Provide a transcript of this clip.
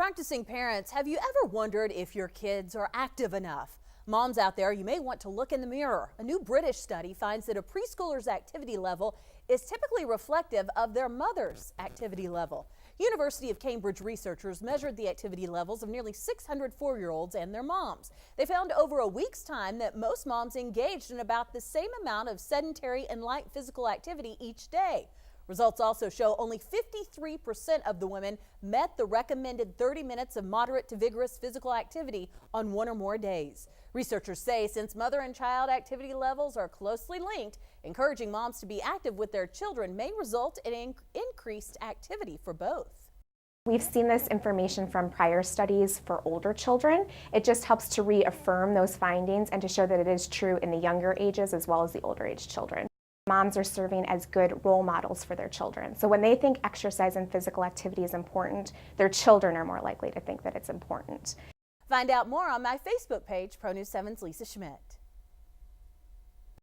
Practicing parents, have you ever wondered if your kids are active enough? Moms out there, you may want to look in the mirror. A new British study finds that a preschooler's activity level is typically reflective of their mother's activity level. University of Cambridge researchers measured the activity levels of nearly 600 4-year-olds and their moms. They found over a week's time that most moms engaged in about the same amount of sedentary and light physical activity each day. Results also show only 53% of the women met the recommended 30 minutes of moderate to vigorous physical activity on one or more days. Researchers say since mother and child activity levels are closely linked, encouraging moms to be active with their children may result in increased activity for both. We've seen this information from prior studies for older children. It just helps to reaffirm those findings and to show that it is true in the younger ages as well as the older age children. Moms are serving as good role models for their children. So when they think exercise and physical activity is important, their children are more likely to think that it's important. Find out more on my Facebook page, Pro News 7's Lisa Schmidt.